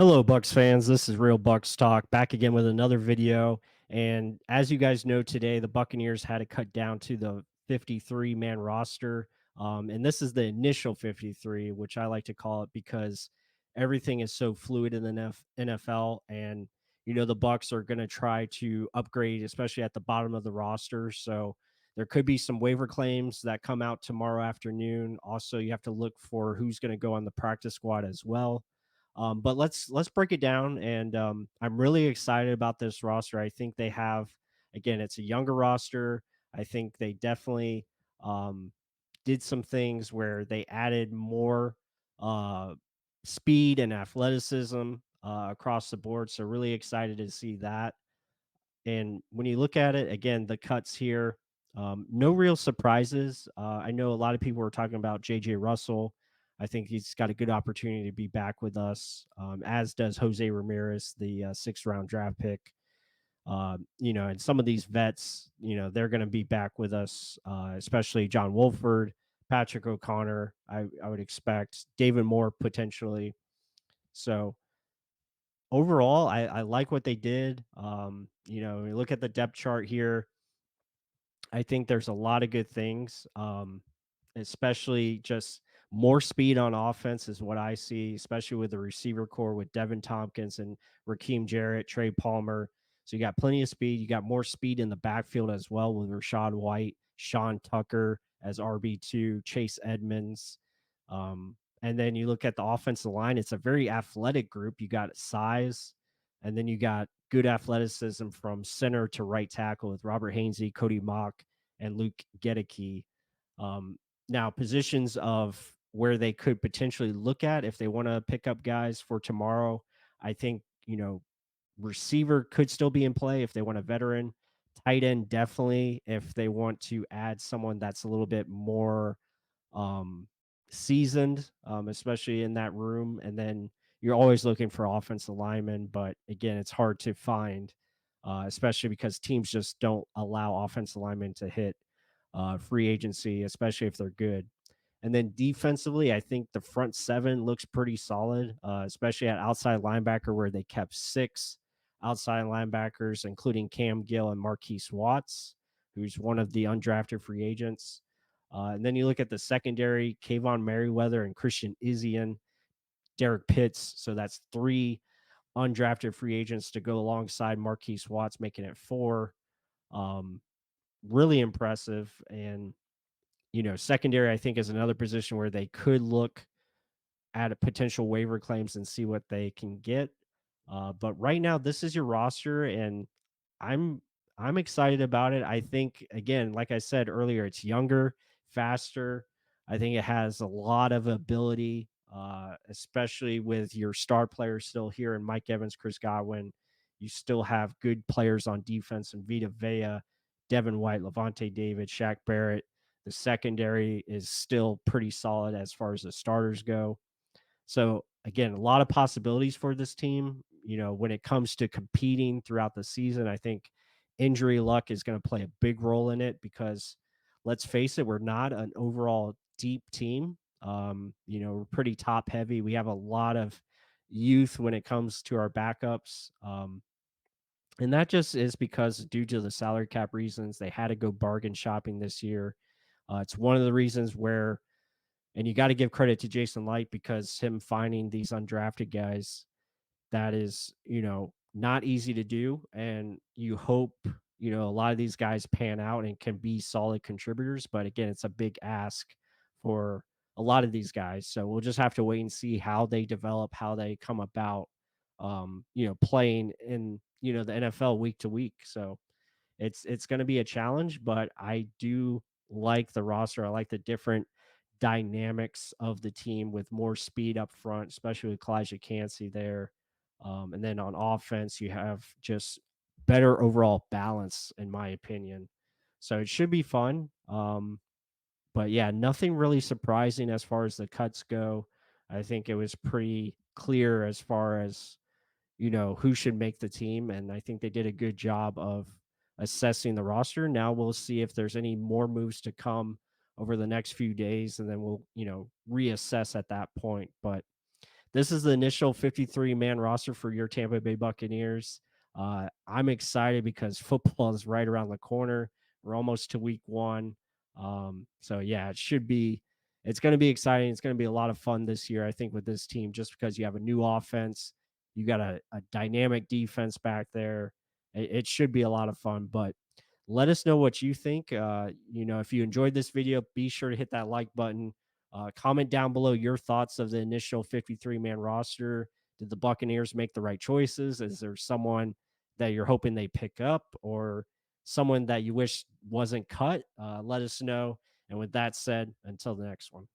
Hello, Bucks fans. This is Real Bucks Talk back again with another video. And as you guys know, today the Buccaneers had to cut down to the 53 man roster. And this is the initial 53, which I like to call it because everything is so fluid in the NFL. And, the Bucks are going to try to upgrade, especially at the bottom of the roster. So there could be some waiver claims that come out tomorrow afternoon. Also, you have to look for who's going to go on the practice squad as well. But let's break it down, and I'm really excited about this roster. I think they have, again, it's a younger roster. I think they definitely um, did some things where they added more uh, speed and athleticism across the board. So really excited to see that. And when you look at it again, the cuts here, no real surprises. I know a lot of people were talking about JJ Russell. I think he's got a good opportunity to be back with us, as does Jose Ramirez, the sixth round draft pick. And some of these vets, they're going to be back with us, especially John Wolford, Patrick O'Connor. I would expect David Moore potentially. So overall, I like what they did. You look at the depth chart here. I think there's a lot of good things, especially just more speed on offense is what I see, especially with the receiver core with Devin Tompkins and Raheem Jarrett, Trey Palmer. So you got plenty of speed. You got more speed in the backfield as well with Rashad White, Sean Tucker as RB2, Chase Edmonds. And then you look at the offensive line, it's a very athletic group. You got size, and then you got good athleticism from center to right tackle with Robert Hainsey, Cody Mock, and Luke Gedeke. Um, Now, positions of where they could potentially look at if they want to pick up guys for tomorrow, I think, receiver could still be in play if they want a veteran. Tight end, definitely, if they want to add someone that's a little bit more um, seasoned, especially in that room. And then you're always looking for offensive linemen, but again, it's hard to find, especially because teams just don't allow offensive linemen to hit free agency, especially if they're good. And then defensively, I think the front seven looks pretty solid, especially at outside linebacker, where they kept six outside linebackers, including Cam Gill and Marquise Watts, who's one of the undrafted free agents. And then you look at the secondary, Kayvon Merriweather and Christian Izzian, Derek Pitts. So that's three undrafted free agents to go alongside Marquise Watts, making it four. Um, really impressive. And, secondary, I think, is another position where they could look at a potential waiver claims and see what they can get. But right now, this is your roster, and I'm I'm excited about it. I think again, like I said earlier, it's younger, faster. I think it has a lot of ability, especially with your star players still here in Mike Evans, Chris Godwin. You still have good players on defense and Vita Vea, Devin White, Levante David, Shaq Barrett. The secondary is still pretty solid as far as the starters go. So again, a lot of possibilities for this team. When it comes to competing throughout the season, I think injury luck is going to play a big role in it because let's face it, we're not an overall deep team. We're pretty top heavy. We have a lot of youth when it comes to our backups. And that just is because due to the salary cap reasons, they had to go bargain shopping this year. It's one of the reasons where and you got to give credit to Jason Light because him finding these undrafted guys, that is, not easy to do. And you hope, a lot of these guys pan out and can be solid contributors. But again, it's a big ask for a lot of these guys. So we'll just have to wait and see how they develop, how they come about, playing in, the NFL week to week. So it's going to be a challenge, but I do like the roster. I like the different dynamics of the team with more speed up front, especially with Kalijah Cansey there. And then on offense, you have just better overall balance, in my opinion. So it should be fun. But yeah, nothing really surprising as far as the cuts go. I think it was pretty clear as far as who should make the team. And I think they did a good job of assessing the roster. Now we'll see if there's any more moves to come over the next few days, and then we'll, reassess at that point. But this is the initial 53 man roster for your Tampa Bay Buccaneers. I'm excited because football is right around the corner. We're almost to week one. So yeah, it's going to be exciting. It's going to be a lot of fun this year, I think, with this team, just because you have a new offense, you got a dynamic defense back there. It should be a lot of fun, but let us know what you think. If you enjoyed this video, be sure to hit that like button. Comment down below your thoughts of the initial 53 man roster. Did the Buccaneers make the right choices? Is there someone that you're hoping they pick up, or someone that you wish wasn't cut? Let us know. And with that said, until the next one.